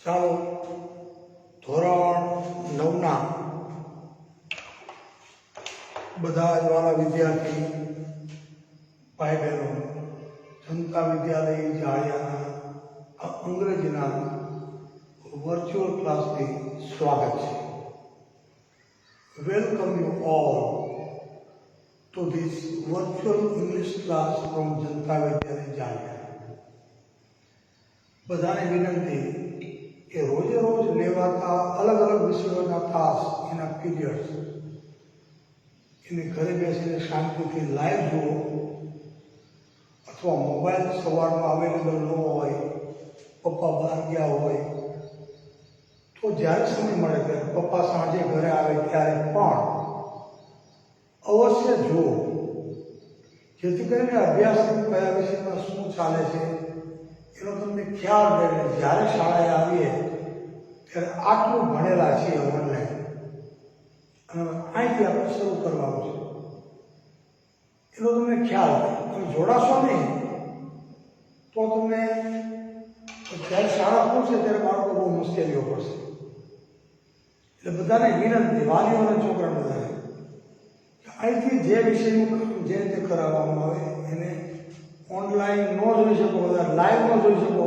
ચાલો ધોરણ 9ના બધા જ વાલા વિદ્યાર્થી ભાઈ બહેનો જનતા વિદ્યાલય જાળિયાના અંગ્રેજીના વર્ચ્યુઅલ ક્લાસથી સ્વાગત છે. Welcome you all to this virtual English class from જનતા વિદ્યાલય જાળિયા. બધાને વિનંતી કે રોજે રોજ લેવાતા અલગ અલગ વિષયોના તાસ એના પીરિયડ્સ એને ઘરે બેસીને શાંતિથી લાઈવ જુઓ, અથવા મોબાઈલ સવારમાં અવેલેબલ ન હોય, પપ્પા બહાર ગયા હોય તો જ્યારે સમય મળે ત્યારે પપ્પા સાંજે ઘરે આવે ત્યારે પણ અવશ્ય જુઓ, જેથી કરીને અભ્યાસક્રમ કયા વિષયમાં શું ચાલે છે એનો તમને ખ્યાલ રહે. જ્યારે શાળાએ આવીએ ત્યારે આટલું ભણેલા છીએ ઓનલાઈન, અને અહીંથી આપણે શરૂ કરવાનું છે એનો તમને ખ્યાલ રહે. તમે જોડાશો નહીં તો તમને જ્યારે શાળા પૂછશે ત્યારે બાળકો બહુ મુશ્કેલીઓ પડશે. એટલે બધાને વિનંતી, વાલીઓ અને છોકરા બધાને, અહીંથી જે વિષયનું કામ જે રીતે કરાવવામાં આવે એને ઓનલાઈન ન જોઈ શકો, બધા લાઈવ ન જોઈ શકો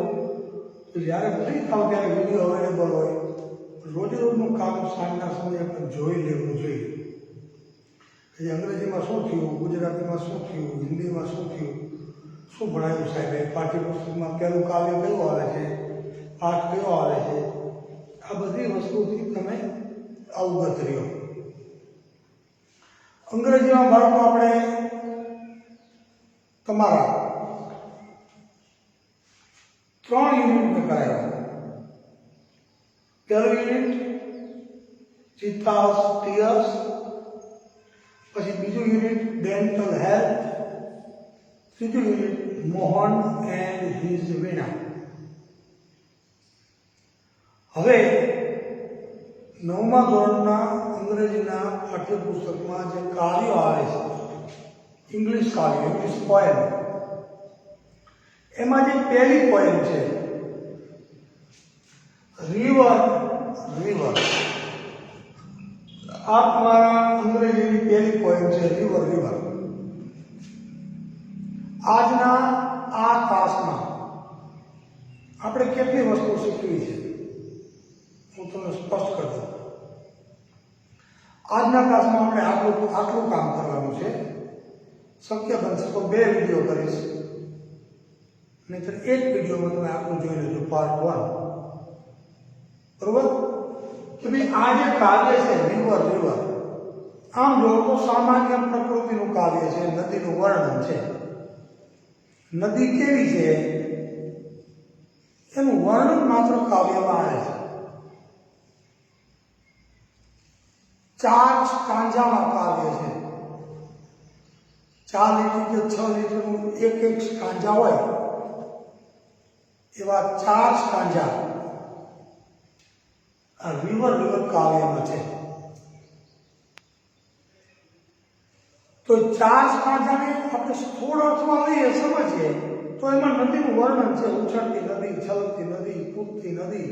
તો જ્યારે ફ્રી થાવ ત્યારે વિડીયો અવેલેબલ હોય, રોજે રોજનું કામ સાંજના સમયે પણ જોઈ લેવું જોઈએ. કે અંગ્રેજીમાં શું થયું, ગુજરાતીમાં શું થયું, હિન્દીમાં શું થયું, શું ભણાયું સાહેબે, પાઠ્યપુસ્તકમાં પહેલું કાવ્ય કયું આવે છે, પાઠ કયો આવે છે, આ બધી વસ્તુથી તમે અવગત રહ્યો. અંગ્રેજીમાં બાળકો આપણે તમારા 3 યુનિટને કરાવ્યા. પહેલું યુનિટ ચિત્તાસ ટીયર્સ, પછી બીજું યુનિટ ડેન્ટલ હેલ્થ, ત્રીજું યુનિટ મોહન એન્ડ હિઝ વીણા. હવે 9મા ધોરણના અંગ્રેજીના પાઠ્યપુસ્તકમાં જે કાવ્યો આવે છે, ઇંગ્લિશ કાવ્ય, ઇંગ્લિશ પોએમ, એમાં જે પહેલી પોએમ છે રિવર રિવર, આ તમારા અંગ્રેજીની પહેલી પોએમ છે રિવર રિવર. આજના આ તાસમાં આપણે કેટલી વસ્તુ શીખવી છે હું તમને સ્પષ્ટ કરી દઉં. આજના ક્લાસમાં આપણે આટલું કામ કરવાનું છે. શક્ય બનશે તો 2 વિડીયો કરીશ, નહીંતર એક વિડીયોમાં તમે આટલું જોઈ લેજો, પાર્ટ 1. બરોબર? કે ભાઈ આ જે કાવ્ય છે રિવર રિવર, આમ જો તો સામાન્ય પ્રકૃતિનું કાવ્ય છે, નદીનું વર્ણન છે. નદી કેવી છે એનું વર્ણન માત્ર કાવ્યમાં આવે છે. 4 સ્ટાન્જામાં કાવ્ય છે. 4 લીટર કે 6 લીટરનું એક સ્ટાન્જા હોય એવા 4 સ્ટાન્જા આ રિવર રિવર કાવ્યમાં છે. તો 4 સ્ટાન્જાને આપણે સ્થૂળ અર્થમાં લઈએ, સમજીએ તો એમાં નદીનું વર્ણન છે. ઉછળતી નદી, છલકતી નદી, કૂદતી નદી.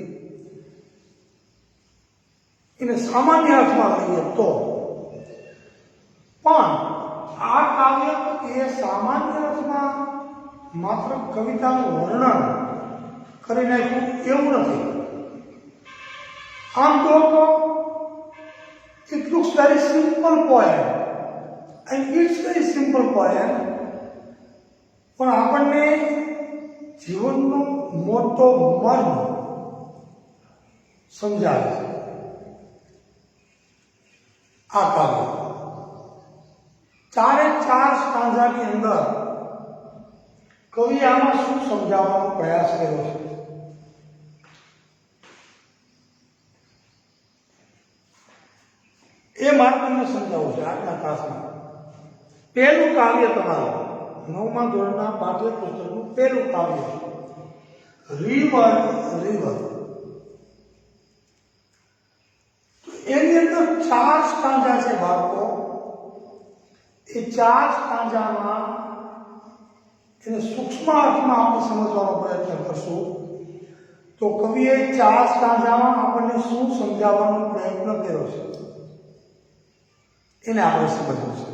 એને સામાન્ય અર્થમાં લઈએ તો પણ આ કાવ્ય એ સામાન્ય અર્થમાં માત્ર કવિતાનું વર્ણન કરી નાખ્યું એવું નથી. આમ તો it looks very simple poem and it's very simple poem, પણ આપણને જીવનનો મોટો મર્મ સમજાવે છે આ કાવ્ય. 4 સ્ટાન્જાની અંદર કવિ આમાં શું સમજાવવાનો પ્રયાસ કર્યો છે એ મારે તમને સમજાવવું છે આજના ક્લાસમાં. પહેલું કાવ્ય તમારું 9મા ધોરણના પાઠ્યપુસ્તકનું પહેલું કાવ્ય રિવર રિવર. એની અંદર 4 સ્ટાન્જા છે બાળકો. એ 4 સ્ટાન્જામાં એને સૂક્ષ્મ અર્થમાં આપણે સમજવાનો પ્રયત્ન કરશું તો કવિએ 4 સ્ટાન્ઝામાં આપણને શું સમજાવવાનો પ્રયત્ન કર્યો છે એને આપણે સમજવું છે.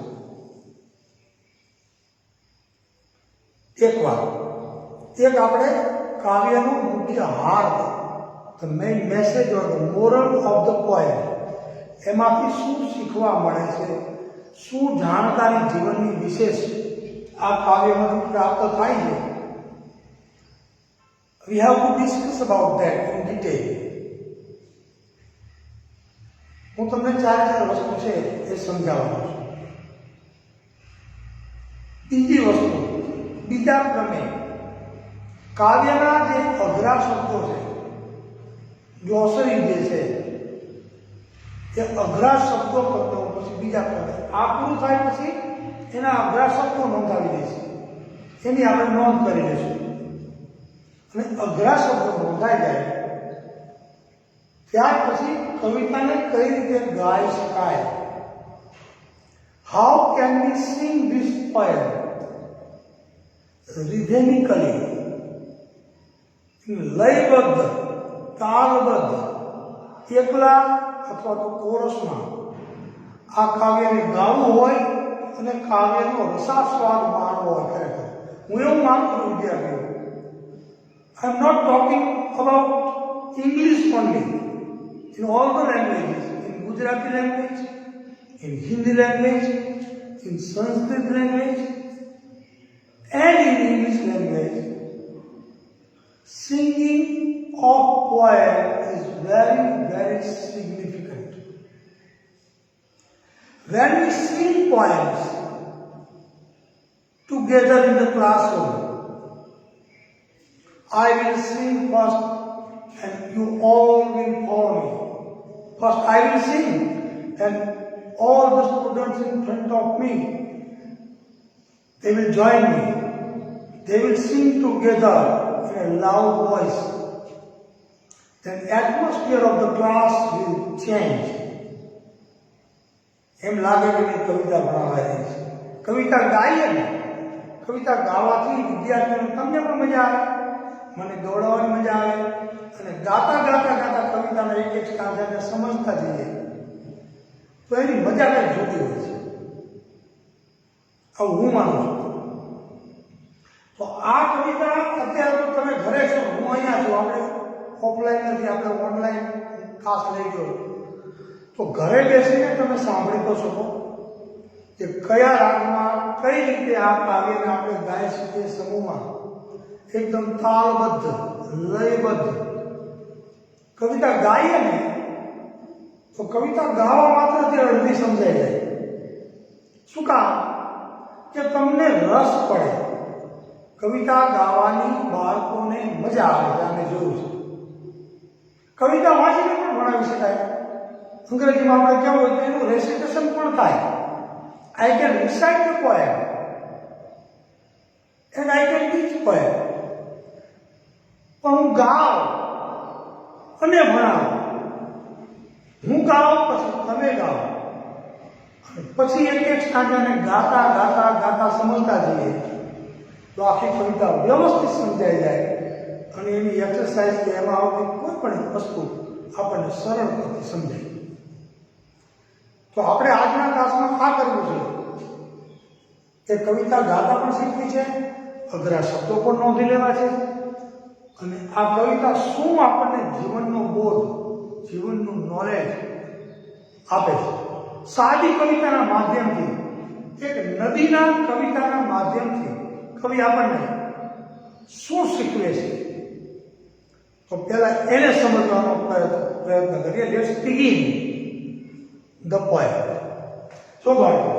એક આપણે કાવ્યનો મુખ્ય હાર, the main message or the moral of the poem, એમાંથી શું શીખવા મળે છે, શું જાણકારી જીવનની વિશેષ આ કાવ્યમાંથી પ્રાપ્ત થાય છે. We have to discuss about that in detail. હું તમને 4 વસ્તુ છે એ સમજાવું છું. બીજી વસ્તુ, બીજા ક્રમે કાવ્યના જે અઘરા શબ્દો છે, ગ્લોસરી જે છે એ અઘરા શબ્દો કરતો પછી બીજા ક્રમે આ પૂરું થાય પછી એના અઘરા શબ્દો નોંધાવી દઈશું, એની આપણે નોંધ કરી લઈશું. અને અઘરા શબ્દો નોંધાઈ જાય ત્યાર પછી કવિતાને કઈ રીતે ગાઈ શકાય, how can we sing this poem rhythmically, લયબદ્ધ, તાલબદ્ધ, એકલા અથવા તો કોરસમાં આ કાવ્યને ગાવું હોય અને કાવ્યનો રસાસ્વાદ માણવો હોય. ખરેખર હું એવું માનું છું વિદ્યાર્થીઓ, I am not talking about English only, in all the languages, in Gujarati language, in Hindi language, in Sanskrit language, and in English language. Singing of poem is very, very significant. When we sing poems together in the classroom, I will sing first and you all will follow me. First I will sing and all the students in front of me, they will join me. They will sing together in a loud voice. Then atmosphere of the class will change. એમ લાગે કે કવિતા ભણાવાય રહી છે. કવિતા ગાઈએ ને, કવિતા ગાવાથી વિદ્યાર્થીઓને તમને પણ મજા આવે, મને દોડાવવાની મજા આવે, અને ગાતા ગાતા ગાતા કવિતાના એક સ્ટાન્ઝાને સમજતા જઈએ તો એની મજા કંઈ જુદી હોય છે. આવું હું માનું છું. તો આ કવિતા અત્યારે તો તમે ઘરે છો, હું અહીંયા છું, આપણે ઓફલાઈન નથી, આપણે ઓનલાઈન ક્લાસ લઈ ગયો, તો ઘરે બેસીને તમે સાંભળી તો શકો કે કયા રાગમાં કઈ રીતે આ કાવ્યને આપણે ગાઈ શકીએ સમૂહમાં, એકદમ તાલબદ્ધ, લયબદ્ધ. કવિતા ગાઈએ ને તો કવિતા ગાવા માત્રથી અડધી સમજાઈ જાય. શું કામ? કે તમને રસ પડે. કવિતા ગાવાની બાળકોને મજા આવે છે, અમે જોયું છે. કવિતા વાંચીને પણ ભણાવી શકાય. અંગ્રેજીમાં આપણે કેવું હોય તો એનું રેસિટેશન પણ થાય. I can recite the poem and I can teach poem. પણ હું ગાઉં અને ભણાવું. હું ગાઉં પછી તમે ગાઓ, પછી એક સ્ટાન્ઝાને ગાતા ગાતા ગાતા સમજતા જઈએ તો આખી કવિતા વ્યવસ્થિત સમજાઈ જાય અને એની એક્સરસાઇઝ કે એમાં આવતી કોઈ પણ વસ્તુ આપણને સરળતાથી સમજાય. તો આપણે આજના ક્લાસમાં આ કરવું છે કે કવિતા ગાતા પણ શીખવી છે, અઘરા શબ્દો પણ નોંધી લેવા છે, અને આ કવિતા શું આપણને જીવનનો બોધ, જીવનનું નોલેજ આપે છે. સાદી કવિતાના માધ્યમથી, એક નદીના કવિતાના માધ્યમથી કવિ આપણને શું શીખવે છે, તો પહેલા એને સમજવાનો પ્રયત્ન કરીએ. Let's begin the poem. So બાળકો,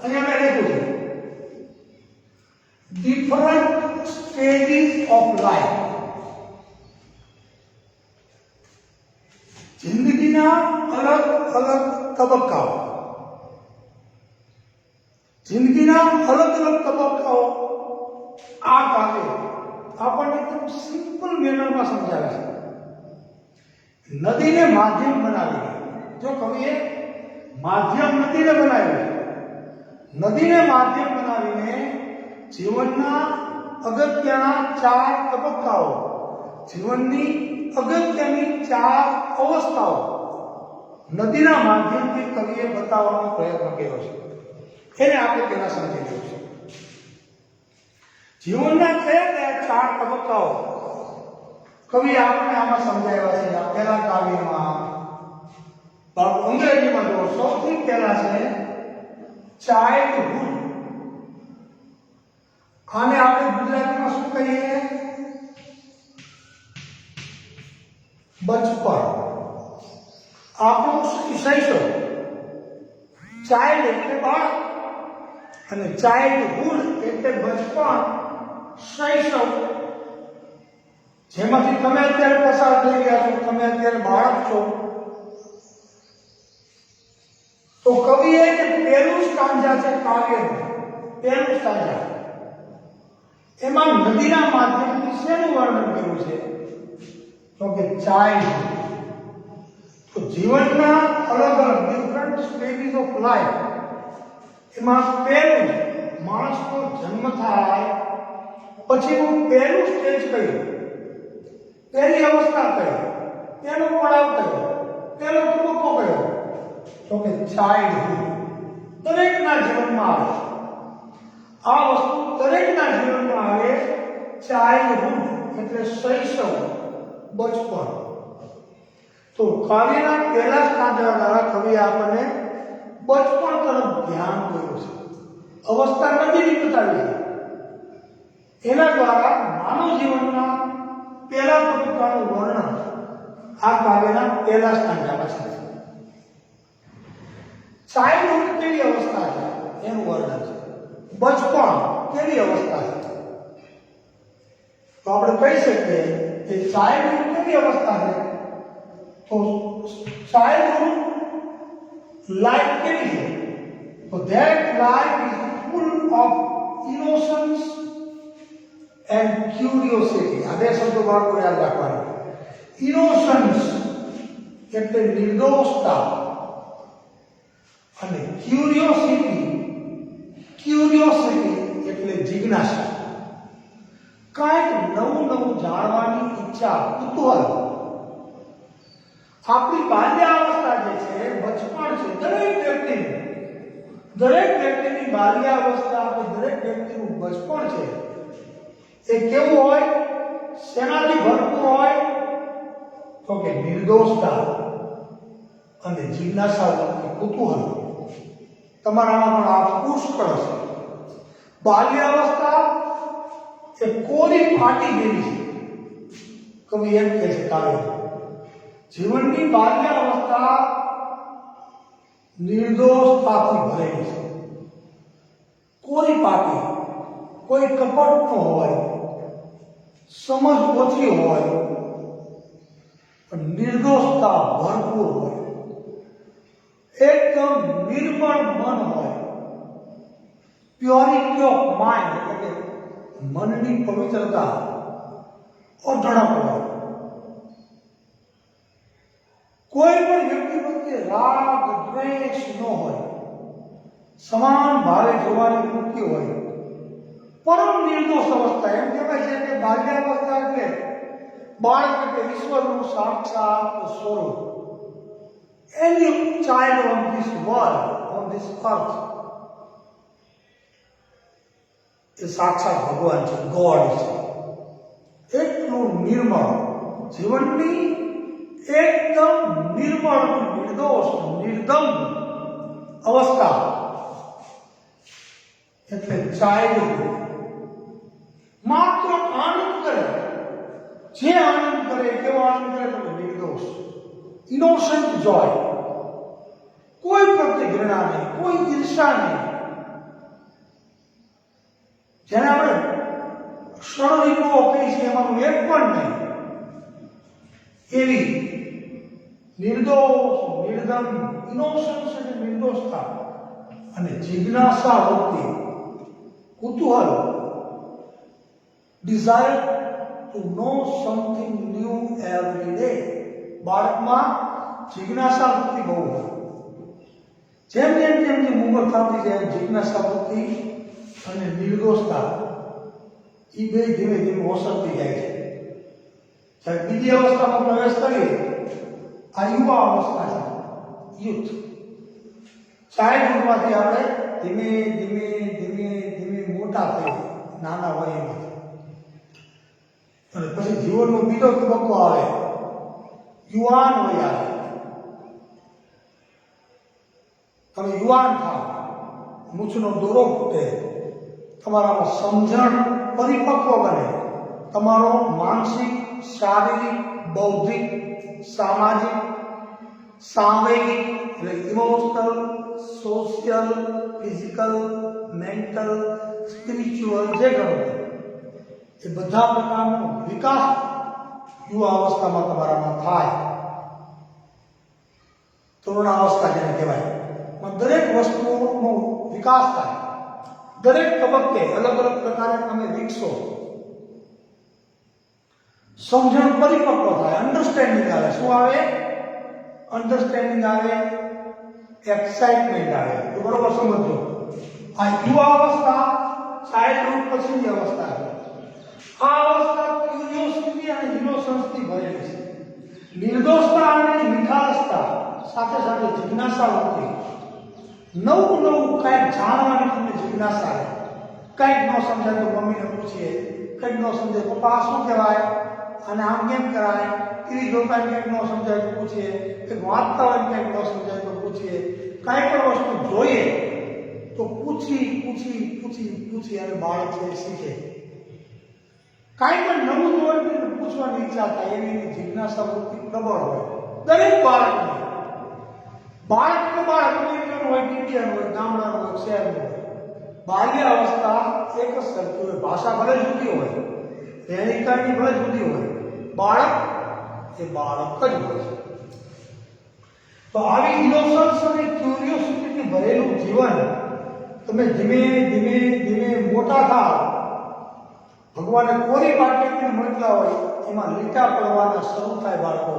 અને અમે લખ્યું છે ડિફરન્ટ સ્ટેજીસ ઓફ લાઈફ. જિંદગીના અલગ અલગ તબક્કાઓ, જિંદગીના અલગ અલગ તબક્કાઓ આ કાવ્ય આપણને એકદમ સિમ્પલ મેનરમાં સમજાવે છે. નદીને માધ્યમ બનાવી, જો કવિએ માધ્યમ નદીને બનાવ્યું, નદીને માધ્યમ બનાવીને જીવનના અગત્યના 4 તબક્કાઓ, જીવનની અગત્યની 4 અવસ્થાઓ નદીના માધ્યમથી કવિએ બતાવવાનો પ્રયત્ન કર્યો છે. એને આપણે પહેલા સમજી લેવું છે. જીવનના કયા 4 તબક્કાઓ કવિ આપણને આમાં સમજાવ્યા છે. આ પહેલા કાવ્યમાં અંગ્રેજીમાં જો સૌથી પહેલા છે ચાઇલ્ડહુડ. આને આપણે ગુજરાતીમાં શું કહીએ? બચપણ. આપણું શૈશવ. ચાઇલ્ડ એટલે બાળક અને ચાઇલ્ડહુડ એટલે બચપણ, શૈશવ, જેમાંથી તમે અત્યારે પસાર થઈ ગયા છો. તમે અત્યારે બાળક છો. તો કવિએ જે પહેલું સ્ટાન્જા છે કાવ્યનું, પહેલું સ્ટાન્જા, એમાં નદીના માધ્યમથી શેનું વર્ણન કર્યું છે? તો કે ચાઇલ્ડ. તો જીવનના અલગ અલગ ડિફરન્ટ સ્ટેજીસ ઓફ લાઈફ, એમાં પહેલું માણસનો જન્મ થાય પછીનું પહેલું સ્ટેજ કયું, પહેલી અવસ્થા કઈ, પહેલો પડાવ કયો, પહેલો તબક્કો કયો? તો કે ચાઇલ્ડહુડ. દરેકના જીવનમાં આવે આ વસ્તુ, દરેકના જીવનમાં આવે. ચાઇલ્ડહુડ એટલે શૈશવ, બચપણ. તો કાવ્યના પહેલા સ્ટાન્જા દ્વારા કવિએ આપણને બચપણ તરફ ધ્યાન કર્યું છે. અવસ્થા નદીની બતાવી છે. એના દ્વારા માનવ જીવનના પહેલા તબક્કાનું વર્ણન આ કાવ્યના પહેલા સ્ટાન્જામાં છે. ચાઇલ્ડહુડ કેવી અવસ્થા છે એનું વર્ણન છે. બચપણ કેવી અવસ્થા છે? તો આપણે કહી શકીએ કે ચાઇલ્ડહુડ કેવી અવસ્થા છે? તો ચાઇલ્ડહુડ લાઈફ કેવી છે? તો that life is full of innocence and curiosity. આ બે શબ્દો બાળકો યાદ રાખવાના. ઇનોસન્સ એટલે નિર્દોષતા અને ક્યુરિયોસિટી એટલે જિજ્ઞાસા. કાંઈક નવું જાણવાની ઈચ્છા, કુતૂહલ. આપણી બાલ્યાવસ્થા જે છે, બચપણ છે, દરેક વ્યક્તિની બાલ્યાવસ્થા, દરેક વ્યક્તિનું બચપણ છે, એ કેવું હોય? શેનાથી ભરપૂર હોય? તો કે નિર્દોષતા અને જિજ્ઞાસા, કુતૂહલ. તમારામાં પણ આ પુષ્કળ છે. બાલ્યાવસ્થા એ કોરી ફાટી જેવી છે. કવિ એમ કહે છે કાવ્ય, જીવનની બાલ્યાવસ્થા નિર્દોષતાથી ભરેલી છે. કોરી પાટી, કોઈ કપટ ન હોય, સમજ ઓછી હોય, પણ નિર્દોષતા ભરપૂર હોય. એકદમ નિર્મળ મન હોય. પ્યોરિટી ઓફ માઇન્ડ એટલે મનની પવિત્રતા અઢળક હોય. કોઈ પણ વ્યક્તિ પ્રત્યે રાગ દ્વેષ ન હોય. સમાન ભાવે જોવાની વૃત્તિ હોય. પરમ નિર્દોષ અવસ્થા. એમ કહેવાય છે કે બાલ્યાવસ્થા એટલે બાળક એટલે ઈશ્વરનું સાક્ષાત સ્વરૂપ. Any child on this world, on this earth, એ સાક્ષાત ભગવાન છે, ગોડ છે. એટલું નિર્મળ જીવનની એકદમ નિર્મળ, નિર્દોષ, નિર્દમ અવસ્થા એટલે ચાઇલ્ડહુડ. માત્ર આનંદ કરે. જે આનંદ કરે, કેવો આનંદ કરે? તો નિર્દોષ, ઇનોસન્ટ જોય. કોઈ પ્રત્યે ઘૃણા નહીં, કોઈ ઈર્ષા નહીં. જેને આપણે ષડરિપુઓ કહી છે એમાંનું એક પણ નહીં. એવી નિર્દોષ, નિર્દમ, ઇનોસન્સ એટલે નિર્દોષતા અને જિજ્ઞાસા વૃત્તિ, કુતૂહલ, desire to know something new every day. બાળકમાં જિજ્ઞાસા વૃત્તિ બહુ હોય. જેમ ઉંમર થતી જાય જિજ્ઞાસા વૃત્તિ અને નિર્દોષતા એ બે ધીમે ધીમે ઓસરતી જાય છે. જ્યારે બીજી અવસ્થામાં પ્રવેશ કરીએ, આ યુવા અવસ્થા છે, યુથ. ચાઇલ્ડહુડમાંથી આપણે ધીમે ધીમે ધીમે ધીમે મોટા થઈએ, નાના વયમાંથી. અને પછી જીવનનો બીજો તબક્કો આવે, યુવાન વય આવે. તમે યુવાન થાવ, મૂછનો દોરો ફૂટે, તમારામાં સમજણ પરિપક્વ બને, તમારો માનસિક, શારીરિક, બૌદ્ધિક, સામાજિક, સાંવેગિક એટલે emotional, social, physical, mental, spiritual જે ગણો એ બધા પ્રકારનો વિકાસ યુવા અવસ્થામાં તમારામાં થાય. તરુણાવસ્થા જેને કહેવાય, દરેક વસ્તુનો વિકાસ થાય. દરેક તબક્કે અલગ અલગ પ્રકારે તમે વિકસો, સમજણ પરિપક્વ થાય, અન્ડરસ્ટેન્ડિંગ આવે. શું આવે? અન્ડરસ્ટેન્ડિંગ આવે, એક્સાઇટમેન્ટ આવે. તો બરોબર સમજો, આ યુવા અવસ્થા ચાઇલ્ડહુડ પછીની અવસ્થા છે. આ અવસ્થા ક્યુરિયોસિટી અને ઇનોસન્સથી ભરેલી છે. નિર્દોષતા અને નિખાલસતા સાથે સાથે જિજ્ઞાસા વૃત્તિ. નવું નવું કંઈક જાણવાની તમને જિજ્ઞાસા આવે. કંઈક ન સમજાય તો મમ્મીને પૂછીએ, કંઈક ન સમજાય પપ્પા શું કહેવાય, અને આમ કેમ કરાય, ટીવી જોતા કંઈક ન સમજાય તો પૂછીએ, કંઈક વાંચતા હોય કંઈક ન સમજાય તો પૂછીએ, કાંઈ પણ વસ્તુ જોઈએ તો પૂછી પૂછી પૂછી પૂછી અને બાળક છે શીખે. કાંઈ પણ નવું હોય તો પૂછવાની ઈચ્છા થાય, એની જિજ્ઞાસા વૃત્તિ પ્રબળ હોય દરેક બાળકની. બાળક તો બાળક અમેરિકન હોય, ઇન્ડિયન હોય, ગામડાનું હોય, શહેરનું હોય, બાલ્ય અવસ્થા એક જ સરખી હોય. ભાષા ભલે જુદી હોય, રહેણીકરણી ભલે જુદી હોય, બાળક એ બાળક જ હોય છે. તો આવી ઇનોસન્સ અને ક્યુરિયોસિટીથી ભરેલું જીવન તમે ધીમે ધીમે ધીમે મોટા થાવ, ભગવાને કોરી પાટીને મોકલા હોય એમાં લીટા પડવાના શરૂ થાય બાળકો.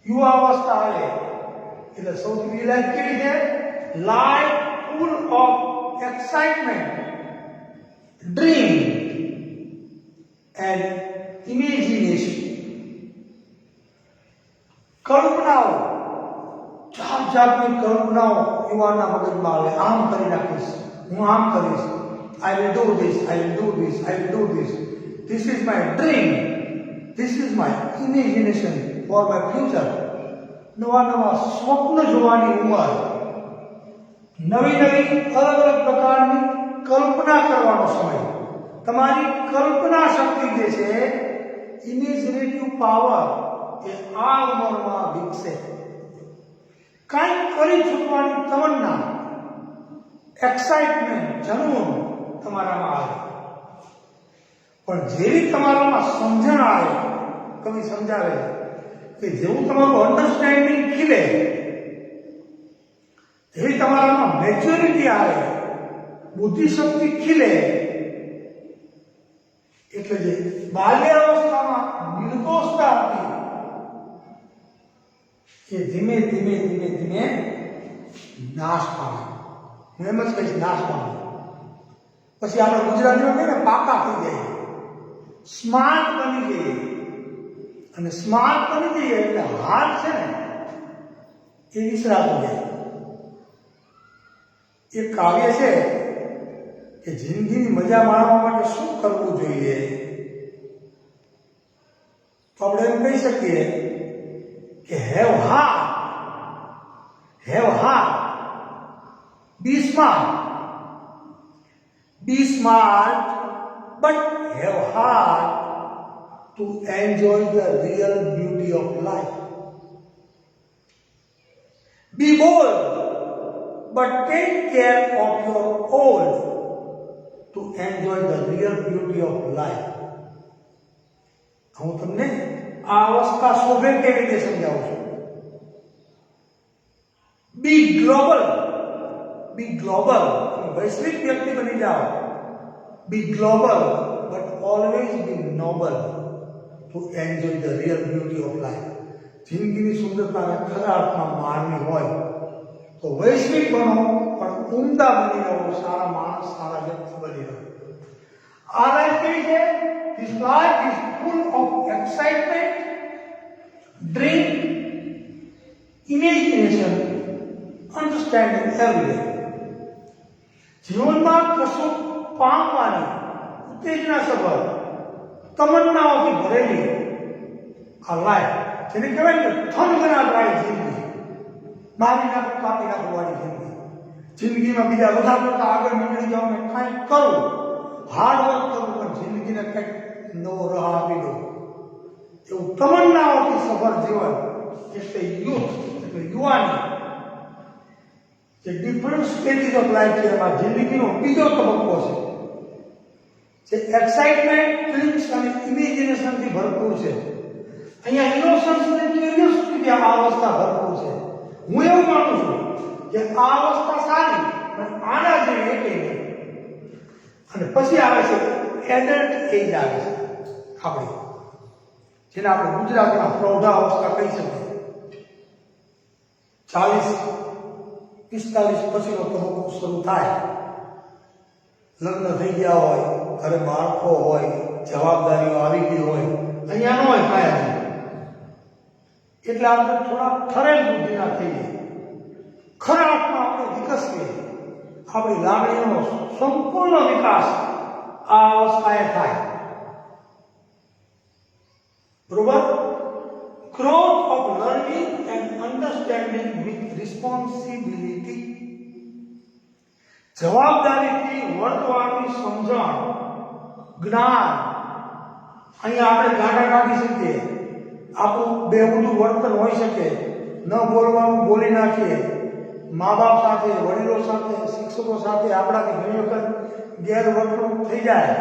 યુવા અવસ્થા આવે એટલે સૌથી પહેલી લાઈફ કેવી છે? Life full of excitement, dream and imagination. કલ્પનાઓ, જાત જાતની કલ્પનાઓ યુવાનના મગજમાં આવે. આમ કરી નાખીશ, હું આમ કરીશ, I will do this, I will do this, I will do this. This is my dream. This is my imagination for my future. નવા નવા સ્વપ્ન જોવાની ઉંમર, નવી નવી અલગ અલગ પ્રકારની કલ્પના કરવાનો સમય. તમારી કલ્પના શક્તિ જે છે, ઇમેજિનેટિવ પાવર, એ આ ઉંમરમાં વિકસે. કંઈક કરી છૂટવાની તમન્ના, એક્સાઇટમેન્ટ, જનૂન તમારામાં આવે. પણ જેવી તમારામાં સમજણ આવે, કવિ સમજાવે કે જેવું તમારું અન્ડરસ્ટેન્ડિંગ ખીલે, જેવી તમારામાં મેચ્યોરિટી આવે, બુદ્ધિશક્તિ ખીલે, એટલે જે બાલ્ય અવસ્થામાં નિર્દોષતા હતી એ ધીમે ધીમે ધીમે ધીમે નાશ પામે. હું એમ જ કહીશ, નાશ પામે. પછી આપણે ગુજરાતીમાં કહીએ ને, પાકા થઈ જાય, સ્માર્ટ બની જઈએ. અને સ્માર્ટ બની જઈએ એટલે હાથ છે ને એ વિસરાતું જાય. એક કાવ્ય છે કે જિંદગીની મજા માણવા માટે શું કરવું જોઈએ, તો આપણે એમ કહી શકીએ કે have heart, be smart, but have heart to enjoy the real beauty of life. Be bold, but take care of your own to enjoy the real beauty of life. હું તમને આ અવસ્થા શોભે કેવી રીતે સમજાવું છું. બી ગ્લોબલ, વૈશ્વિક વ્યક્તિ બની જાઓ. Be global, but always be noble to enjoy the real beauty of life. જિંદગીની સુંદરતાને ખરા અર્થમાં માણવી હોય તો વૈશ્વિક બનો, પણ ઉમદા બની રહો, સારા માણસ, સારા વ્યક્તિ બની રહો. આ લાઈફ કેવી છે? This life is full of excitement, dream, imagination, understanding every day. જીવનમાં કશું પામવાની ઉત્તેજનાસભર તમન્નાઓથી ભરેલી આ લાઈફ, જેને કહેવાય ને થનગનાટવાળી જિંદગી, મારી નાખું કાપી નાખવાળી જિંદગી, જિંદગીમાં બીજા બધા કરતા આગળ નીકળી જાઓ ને કાંઈક કરું, હાર્ડવર્ક કરું, પણ જિંદગીને કંઈક નવો રાહ આપી દો, એવું તમન્નાઓથી સભર જીવન એટલે યુથ, એટલે યુવાની, જે ડિફરન્ટ સ્ટેજીસ ઓફ લાઈફ છે, એમાં જિંદગીનો બીજો તબક્કો છે, જે એક્સાઇટમેન્ટ, થ્રિલ્સ અને ઇમેજિનેશનથી ભરપૂર છે. અહીંયા ઇનોસન્સ અને ક્યુરિયોસિટીથી આ અવસ્થા ભરપૂર છે. હું એવું માનું છું કે આ અવસ્થા સારી, પણ આના જેવી એકેય નહીં. અને પછી આવે છે એડલ્ટ એજ, આવે છે આપણી, જેને આપણે ગુજરાતમાં પ્રૌઢાવસ્થા કહી શકીએ. 40-45 પછીનો તબક્કો શરૂ થાય. લગ્ન થઈ ગયા હોય, ઘરે બાળકો હોય, જવાબદારીઓ આવી ગઈ હોય, અહીંયા ન હોય કાંઈ. એટલે આપણે થોડા ઠરેલ બુદ્ધિના થઈએ, ખરા અર્થમાં આપણે વિકસીએ, આપણી લાગણીઓનો સંપૂર્ણ વિકાસ આ અવસ્થાએ થાય. બરોબર? Growth of learning and understanding with responsibility. જવાબદારીથી વર્તવાની સમજણ, જ્ઞાન. અહીંયા આપણે ગાંડા કાઢી શકીએ, આપણું બેહુદું વર્તન હોઈ શકે, ન બોલવાનું બોલી નાખીએ, મા બાપ સાથે, વડીલો સાથે, શિક્ષકો સાથે આપણાથી ઘણી વખત ગેરવર્તણૂક થઈ જાય.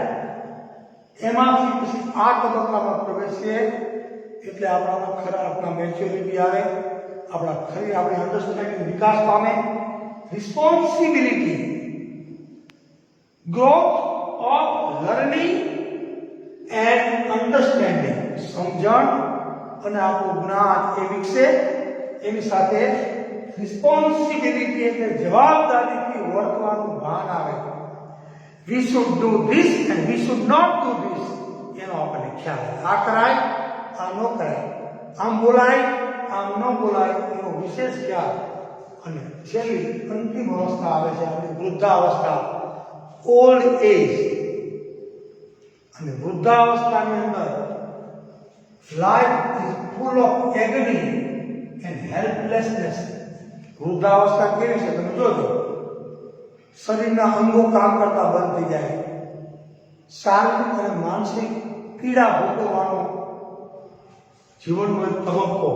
એમાંથી પછી આ તબક્કામાં પ્રવેશીએ એટલે આપણામાં ખરા આપણા મેચ્યોરિટી આવે, આપણી અન્ડરસ્ટેન્ડિંગ વિકાસ પામે. Responsibility, growth of learning and understanding, સમજણ અને આપણું જ્ઞાન એ વિકસે. એની સાથે રિસ્પોન્સિબિલિટી એટલે જવાબદારીથી વર્તવાનું ભાન આવે. We should do this and we should not do this, એનો આપણને ખ્યાલ આવે. આ કરાય, આ ન કરાય, આમ બોલાય, આમ ન બોલાય, એનો વિશેષ ખ્યાલ. અને છેલ્લી અંતિમ અવસ્થા આવે છે આપણી વૃદ્ધાવસ્થા, ઓલ્ડ એજ. અને વૃદ્ધાવસ્થાની અંદર life is full of agony and helplessness. વૃદ્ધાવસ્થા કેવી છે તમે જોજો. શરીરના અંગો કામ કરતા બંધ થઈ જાય, શારીરિક અને માનસિક પીડા ભોગવવાનો જીવનનો એક તબક્કો.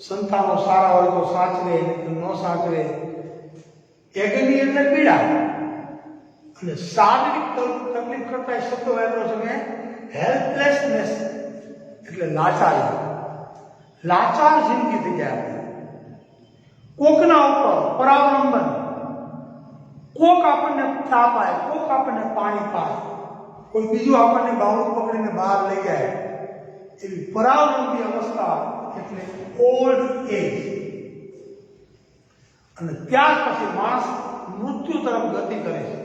સંતાનો સારા હોય તો સાચવે, ન સાચવે. એગની એટલે પીડા. અને શારીરિક તકલીફ કરતા શબ્દો વાપરો છે મેં, હેલ્પલેસનેસ એટલે લાચારી. લાચાર જિંદગી થઈ જાય. કોકના ઉપર પરાવલંબન, કોક આપણને ચા પાય, કોક આપણને પાણી પાય, કોઈ બીજું આપણને બાવળું પકડીને બહાર લઈ જાય, એવી પરાવલંબી અવસ્થા એટલે ઓલ્ડ એજ. અને ત્યાર પછી માણસ મૃત્યુ તરફ ગતિ કરે છે.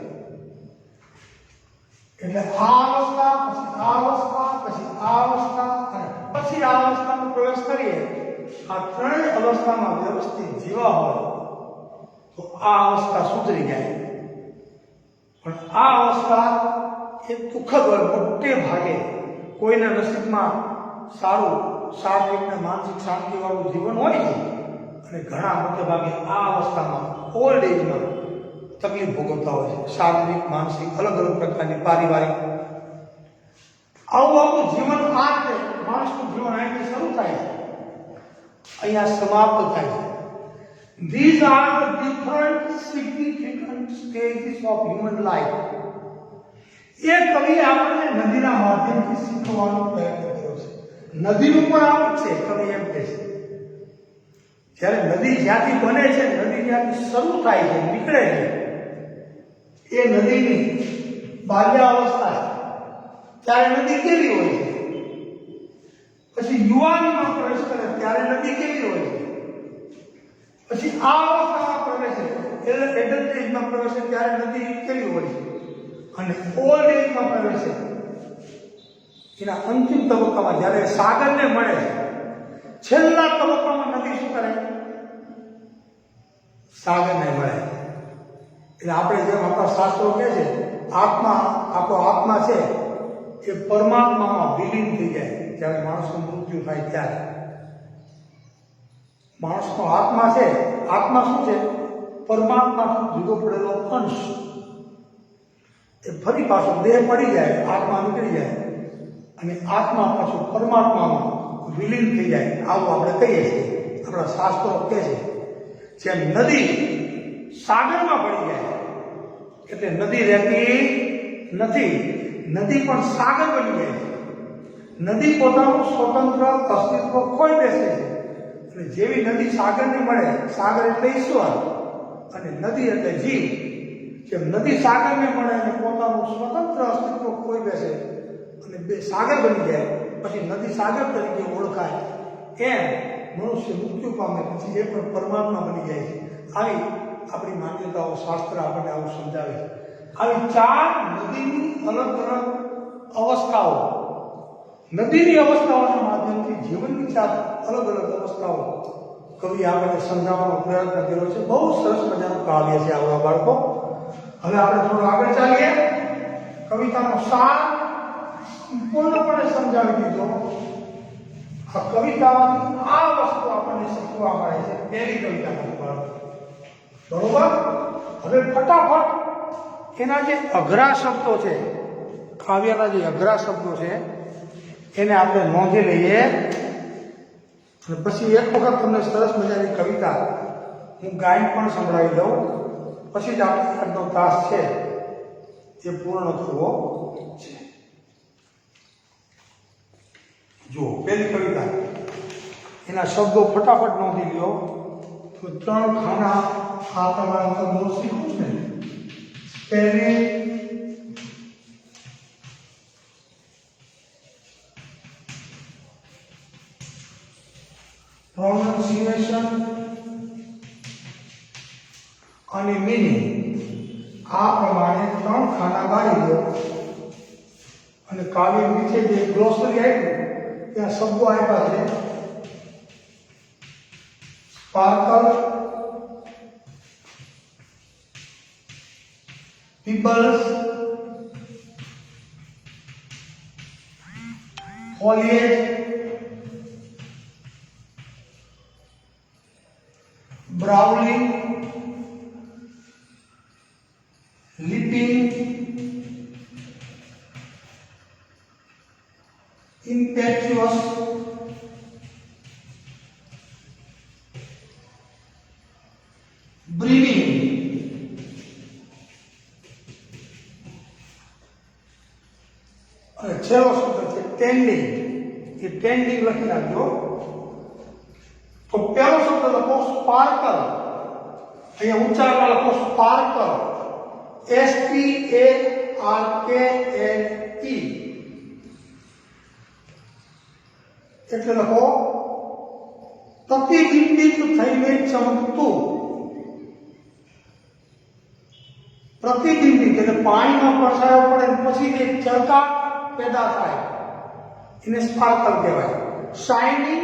એટલે આ અવસ્થા, પછી આ અવસ્થા, પછી આ અવસ્થા અને પછી આ અવસ્થામાં પ્રવેશ કરીએ. આ ત્રણેય અવસ્થામાં વ્યવસ્થિત જીવા હોય તો આ અવસ્થા સુધરી જાય. પણ આ અવસ્થા એ દુઃખદ હોય. મોટે ભાગે કોઈના નસીબમાં સારું શારીરિક અને માનસિક શાંતિવાળું જીવન હોય છે, અને ઘણા મોટે ભાગે આ અવસ્થામાં ઓલ્ડ એજમાં તકલીફ ભોગવતા હોય છે, શારીરિક, માનસિક, અલગ અલગ પ્રકારની પારિવારિક. આવું જીવન આ રીતે માણસનું જીવન અહીંથી શરૂ થાય છે, અહીંયા સમાપ્ત થાય છે. These are the different significant stages of human life. એ કવિએ આપણને નદીના માધ્યમથી શીખવાનો પ્રયત્ન કર્યો છે. નદીનું પણ આવું છે, કવિ એમ કહે છે. જ્યારે નદી જ્યાંથી બને છે, નદી જ્યાંથી શરૂ થાય છે, નીકળે છે, એ નદીની બાલ્યાવસ્થા છે. ત્યારે નદી કેવી હોય છે? પછી યુવાનીમાં પ્રવેશ કરે ત્યારે નદી કેવી હોય છે? પછી આ અવસ્થામાં પ્રવેશે એટલે એડલ્ટ એજમાં પ્રવેશે ત્યારે નદી કેવી હોય છે? અને ઓલ્ડ એજમાં પ્રવેશે એના અંતિમ તબક્કામાં જ્યારે સાગરને મળે છે, છેલ્લા તબક્કામાં નદી શું કરે? સાગરને મળે. એટલે આપણે જેમ આપણા શાસ્ત્રો કહે છે, આત્મા, આપણો આત્મા છે એ પરમાત્મામાં વિલીન થઈ જાય જ્યારે માણસનું મૃત્યુ થાય ત્યારે. માણસનો આત્મા છે, આત્મા શું છે? પરમાત્માથી જુદો પડેલો અંશ. એ ફરી પાછો દેહ પડી જાય, આત્મા નીકળી જાય અને આત્મા પાછું પરમાત્મામાં વિલીન થઈ જાય. આવું આપણે કહીએ છીએ, આપણા શાસ્ત્રો કહે છે. જેમ નદી સાગરમાં પડી જાય એટલે નદી રહેતી નથી, નદી પણ સાગર બની જાય છે. નદી પોતાનું સ્વતંત્ર અસ્તિત્વ ખોઈ બેસે છે. અને જેવી નદી સાગરને મળે, સાગર એટલે ઈશ્વર અને નદી એટલે જીવ. જેમ નદી સાગરને મળે અને પોતાનું સ્વતંત્ર અસ્તિત્વ ખોઈ બેસે અને બે સાગર બની જાય, પછી નદી સાગર તરીકે ઓળખાય. એમ મનુષ્ય મૃત્યુ પામે પછી એ પણ પરમાત્મા બની જાય છે. આવી આપણી માન્યતાઓ, શાસ્ત્ર આપણને આવું સમજાવે છે. આવી ચાર નદીની અલગ અલગ અવસ્થાઓ, નદીની અવસ્થાઓના માધ્યમથી જીવનની ચાર અલગ અલગ અવસ્થાઓ કવિ આપણને સમજાવવાનો પ્રયત્ન કર્યો છે. બહુ સરસ મજાનું કાવ્ય છે આવડા બાળકો. હવે આપણે થોડું આગળ ચાલીએ. કવિતાનો સાર પૂર્ણપણે સમજાવી દીધો. આ કવિતાની આ વસ્તુ આપણને શીખવા મળે છે પહેલી કવિતાની પર. બરોબર? હવે ફટાફટ એના જે અઘરા શબ્દો છે, કાવ્યના જે અઘરા શબ્દો છે એને આપણે નોંધી લઈએ. અને પછી એક વખત તમને સરસ મજાની કવિતા હું ગાયન પણ સંભળાવી દઉં. પછી જ આપણે આજનો તાસ છે એ પૂર્ણ થવો છે. જુઓ પહેલી કવિતા, એના શબ્દો ફટાફટ નોંધી લ્યો. તો 3 ખાના આ તમારા શબ્દો શીખવું છે. સ્પેલિંગ, પ્રોનન્સિએશન અને મીનિંગ. આ પ્રમાણે 3 ખાના ગાળી દો અને કાવ્ય નીચે જે ગ્લોસરી આપ્યું ત્યાં શબ્દો આપ્યા છે. Sparkle, pebbles, foliage, brawling, leaping, impetuous, breathing. અને છેલ્લો શબ્દ છે ટેન્ડિંગ. એ ટેન્ડિંગ લખી નાખજો. તો પહેલો શબ્દ લખો સ્પાર્કલ. અહીંયા ઉચ્ચારણ લખો સ્પાર્કલ, SPARKLE. એટલે લખો પ્રતિબિંબિત થઈને ચમકતું. પ્રતિબિંબિત એટલે પાણીમાં પરસાયો પડે પછી જે ચળકાટ પેદા થાય એને સ્પાર્કલ કહેવાય. Shining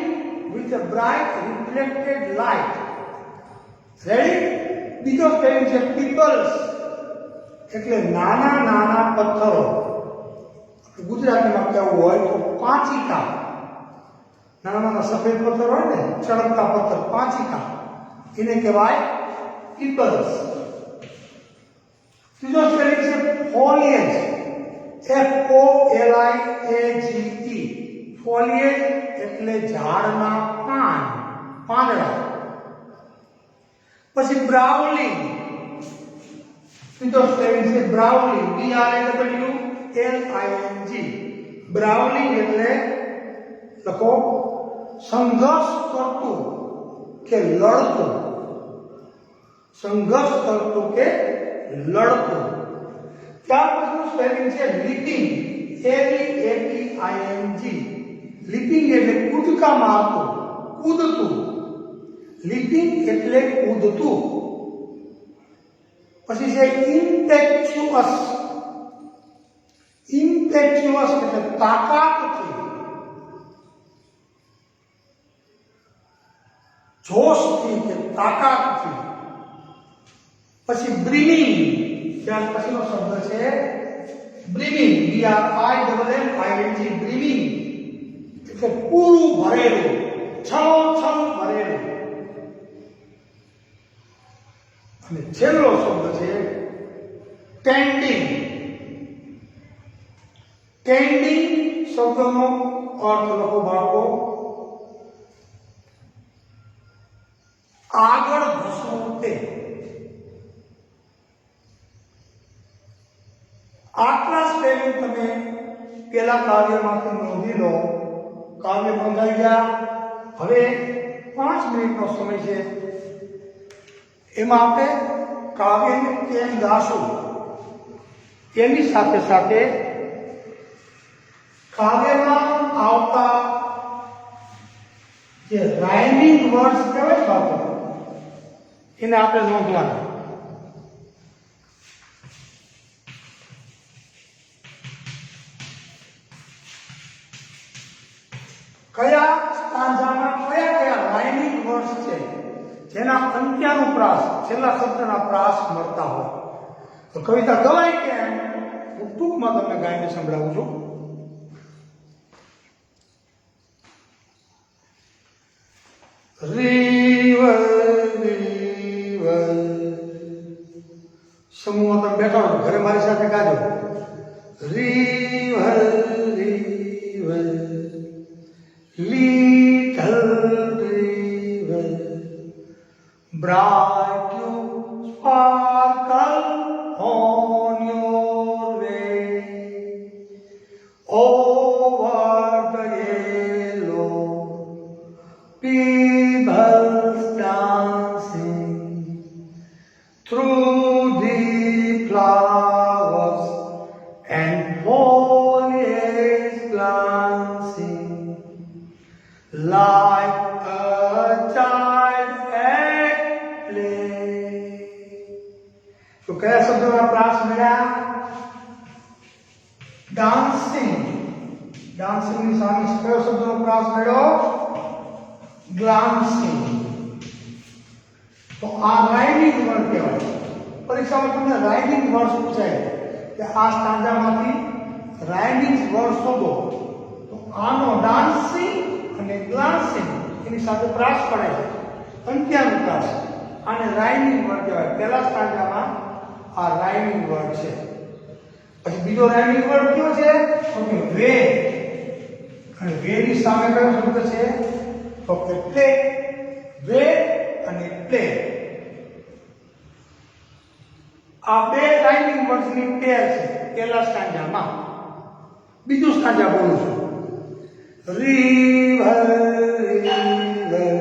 with a bright reflected light. Ready? બીજો સ્પેલિંગ છે પીપલ્સ, એટલે નાના નાના પથ્થરો. ગુજરાતીમાં કહેવું હોય તો પાંચિકા. નાના નાના સફેદ પથ્થર હોય ને, ચળકતા પથ્થર, પાંચિકા, એને કહેવાય પીપલ્સ. ત્રીજો સ્પેલિંગ છે ફોલિએજ, FOLIAGE. ફોલિએજ એટલે ઝાડના પાન, પાંદડા. પછી બ્રાઉલિંગ, ત્રીજો સ્પેલિંગ છે બ્રાઉલિંગ, BRAWLING. બ્રાઉલિંગ એટલે લખો સંઘર્ષ કરતું કે લડતું. સંઘર્ષ કરતું કે લડતું. ત્યાર પછીનું સ્પેલિંગ છે લિપિંગ, LEAPING. લિપિંગ એટલે કૂદકા મારતું, કૂદતું. લિપિંગ એટલે કૂદતું. પછી છે ઇમ્પેચ્યુઅસ. ઇમ્પેચ્યુઅસ એટલે તાકાતથી, જોશથી કે તાકાતથી. પછી બ્રિમિંગ, ત્યાર પછીનો શબ્દ છે બ્રિમિંગ, BRIMMING, બ્રિમિંગ એટલે પૂરું ભરેલું, છલોછલ ભરેલું. અને છેલ્લો શબ્દ છે ટેન્ડિંગ. ટેન્ડિંગ શબ્દનો અર્થ લખો બાળકો, આગળ ધસવું તે. આટલા સ્પેલિંગ તમે પેલા કાવ્યમાંથી નોંધી લો. કાવ્ય નોંધાઈ ગયા. હવે 5 મિનિટનો સમય છે, એમાં આપણે કાવ્યને કેમ ગાશું એની સાથે સાથે કાવ્યમાં આવતા જે રાઇમિંગ વર્ડ્સ કહેવાય બાળકો, એને આપણે નોંધવાના. કયા સ્ટાન્ઝામાં કયા રાઇમિંગ વર્ડ્સ છે જેના અંત્યાનુપ્રાસ, છેલ્લા શબ્દના પ્રાસ મળતા હોય. તો કવિતા ગવાય કેમ, હું ટૂંકમાં તમને ગાઈને સંભળાવું છું. રીવર રીવર, સમૂહમાં તમે બેઠા હો, ઘરે મારી સાથે ગાજો. River river, little river, bright you sparkle on your way, over the yellow pebbles dancing, through the flowers and foliage glancing, like a child at play. તો કયા શબ્દોના પ્રાસ મળ્યા? ડાન્સિંગ. ડાન્સિંગની સામે કયો શબ્દનો પ્રાસ મળ્યો? ગ્લાન્સિંગ. તો આ રાઇમિંગ વર્ડ કહેવાય. પરીક્ષામાં તમને રાઇમિંગ વર્ડ પૂછાય કે આ સ્ટાન્ઝામાંથી રાઇમિંગ વર્ડ શોધો. તો આનો ડાન્સિંગ અને ગ્લાન્સિંગ એની સાથે પ્રાસ પડે છે, અંત્યાનું પ્રાસ. આને રાઇમિંગ વર્ડ કહેવાય. પહેલા સ્ટાન્ઝામાં આ રાઇમિંગ વર્ડ છે. પછી બીજો રાઇમિંગ વર્ડ કયો છે? તો કે વે. અને વે ની સામે કયો શબ્દ છે? તો કે પ્લે. વે અને પ્લે, આ બે રાઇમિંગ વર્ડ્સની પેર છે પહેલા સ્ટાન્ઝામાં. બીજું સ્ટાન્ઝા બોલું છું. River, river,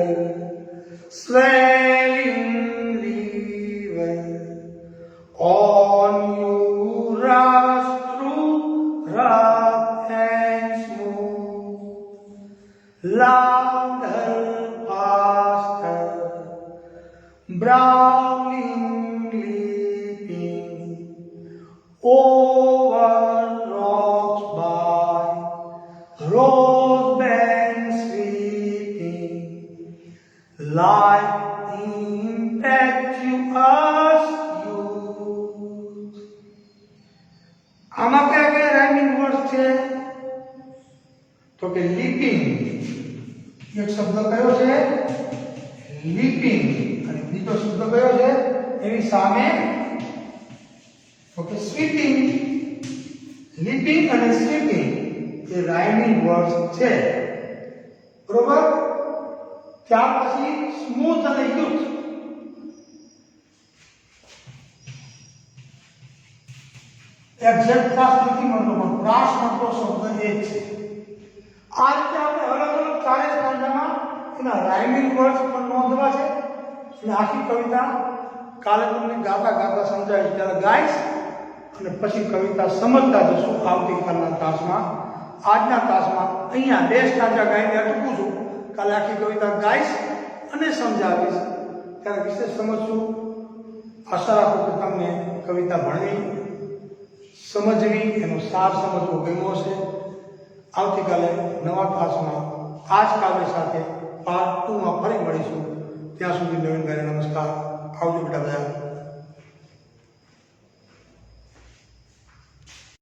swelling river, on you rush through rough and smooth, louder, faster, browning, leaping, over rocks by rose banks sweeping, like impetuous youth. આમાં કયા કયા રાઇમિંગ વર્ડ છે? તો કે લીપિંગ, એક શબ્દ કયો છે? લીપિંગ. અને બીજો શબ્દ કયો છે એની સામે? તો કે સ્વીપિંગ. લીપિંગ અને સ્વીપિંગ એ રાઇમિંગ વર્ડ્સ છે, બરોબર. ત્યાર પછી સ્મૂથ અને યુથ. એક્ઝેક્ટ પ્રાસ નથી મળતો, પણ પ્રાસ મળતો શબ્દ એ છે. આ રીતે આપણે અલગ અલગ ચારે સ્ટાન્ઝામાં એના રાઇમિંગ વર્ડ્સ પણ નોંધવા છે. અને આખી કવિતા કાલે તમને ગાતા ગાતા સમજાય ત્યારે ગાઈશ, અને પછી કવિતા સમજતા જશું આવતીકાલના તાસમાં. આજના તાસમાં અહીંયા 2 સ્ટાન્ઝા ગાઈને અટકું છું. કાલે આખી કવિતા ગાઈશ અને સમજાવીશ, ત્યારે વિશેષ સમજશું. આશા રાખું કે તમને કવિતા ભણવી સમજવી, એનો સાર સમજવો ગમ્યો હશે. આવતીકાલે નવા ક્લાસમાં આ જ કાવ્ય સાથે પાર્ટ 2 માં ફરી મળીશું. ત્યાં સુધી નવીનભાઈને નમસ્કાર. આવજો બેટા બધા.